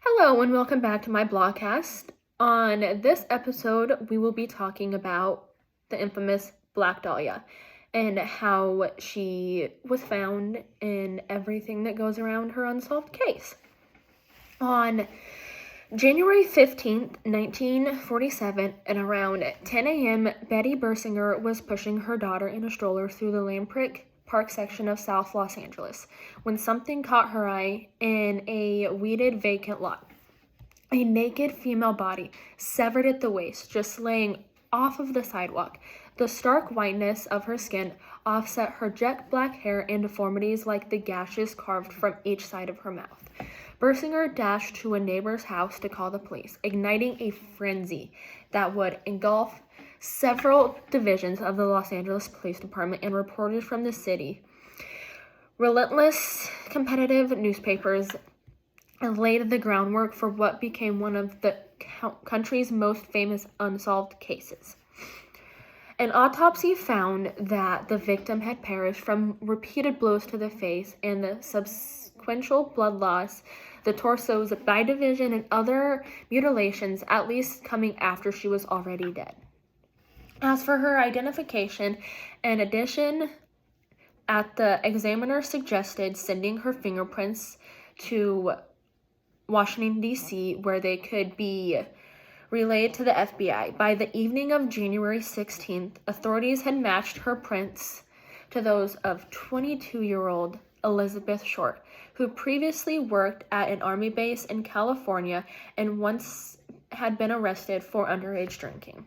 Hello and welcome back to my blogcast. On this episode, we will be talking about the infamous Black Dahlia and how she was found and everything that goes around her unsolved case. On January 15th, 1947, at around 10 a.m., Betty Bersinger was pushing her daughter in a stroller through the Lamprecht Park section of South Los Angeles when something caught her eye in a weeded vacant lot. A naked female body, severed at the waist, just laying off of the sidewalk. The stark whiteness of her skin offset her jet black hair and deformities like the gashes carved from each side of her mouth. Bersinger dashed to a neighbor's house to call the police, igniting a frenzy that would engulf several divisions of the Los Angeles Police Department and reporters from the city. Relentless competitive newspapers laid the groundwork for what became one of the country's most famous unsolved cases. An autopsy found that the victim had perished from repeated blows to the face and the subsequent blood loss, the torso's by division, and other mutilations, at least coming after she was already dead. As for her identification, an addition at the examiner suggested sending her fingerprints to Washington, D.C., where they could be relayed to the FBI. By the evening of January 16th, authorities had matched her prints to those of 22-year-old Elizabeth Short, who previously worked at an army base in California and once had been arrested for underage drinking.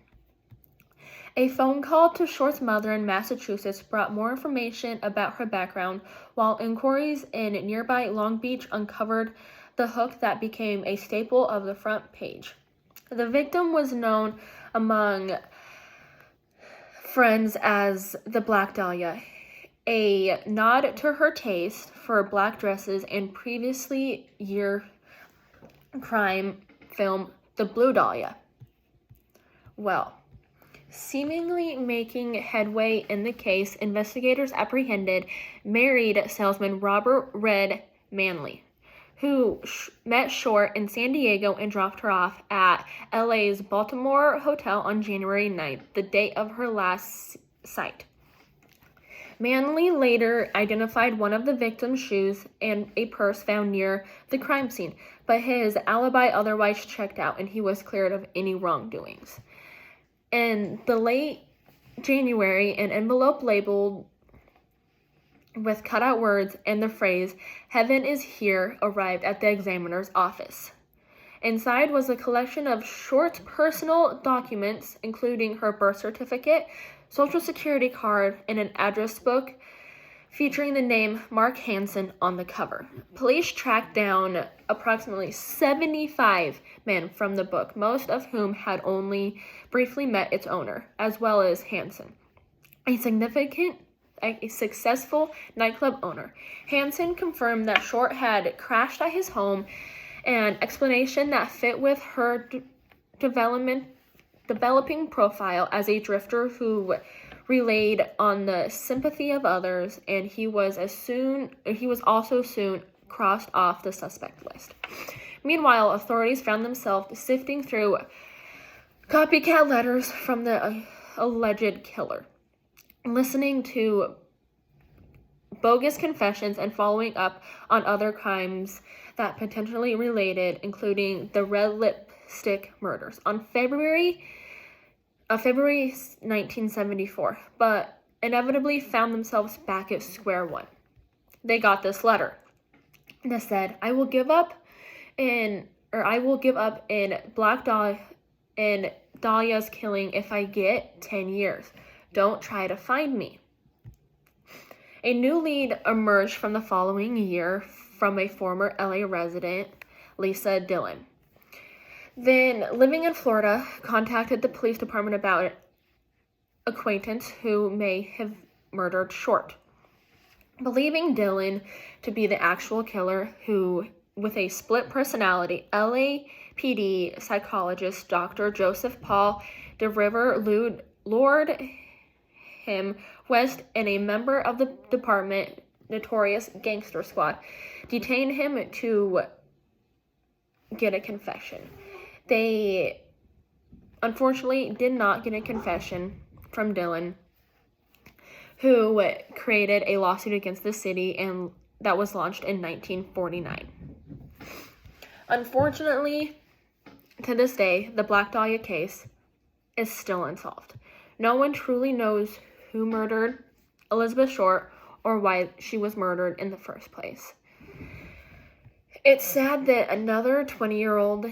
A phone call to Short's mother in Massachusetts brought more information about her background, while inquiries in nearby Long Beach uncovered the hook that became a staple of the front page. The victim was known among friends as the Black Dahlia, a nod to her taste for black dresses and previously year crime film The Blue Dahlia. Well, seemingly making headway in the case, investigators apprehended married salesman Robert Red Manley, who met Short in San Diego and dropped her off at LA's Baltimore Hotel on January 9th, the date of her last sight. Manley later identified one of the victim's shoes and a purse found near the crime scene, but his alibi otherwise checked out and he was cleared of any wrongdoings. In the late January, an envelope labeled with cutout words and the phrase, "Heaven is here," arrived at the examiner's office. Inside was a collection of Short's personal documents, including her birth certificate, social security card, and an address book featuring the name Mark Hansen on the cover. Police tracked down approximately 75 men from the book, most of whom had only briefly met its owner, as well as Hansen, a successful nightclub owner. Hansen confirmed that Short had crashed at his home, an explanation that fit with her developing profile as a drifter who relied on the sympathy of others, and he was also soon crossed off the suspect list. Meanwhile, authorities found themselves sifting through copycat letters from the alleged killer, listening to bogus confessions and following up on other crimes that potentially related, including the Red Lipstick murders on February 1974, but inevitably found themselves back at square one. They got this letter that said, I will give up in Black Dahlia and Dahlia's killing if I get 10 years. Don't try to find me. A new lead emerged from the following year from a former LA resident, Lisa Dillon. Then, living in Florida, contacted the police department about an acquaintance who may have murdered Short. Believing Dillon to be the actual killer, who, with a split personality, LAPD psychologist Dr. Joseph Paul DeRiver lured him west, and a member of the department's notorious gangster squad detained him to get a confession. They unfortunately did not get a confession from Dylan, who created a lawsuit against the city, and that was launched in 1949. Unfortunately, to this day, the Black Dahlia case is still unsolved. No one truly knows who murdered Elizabeth Short or why she was murdered in the first place. It's sad that another 20-year-old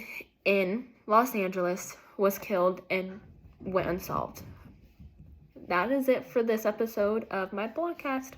in Los Angeles was killed and went unsolved. That is it for this episode of my blogcast.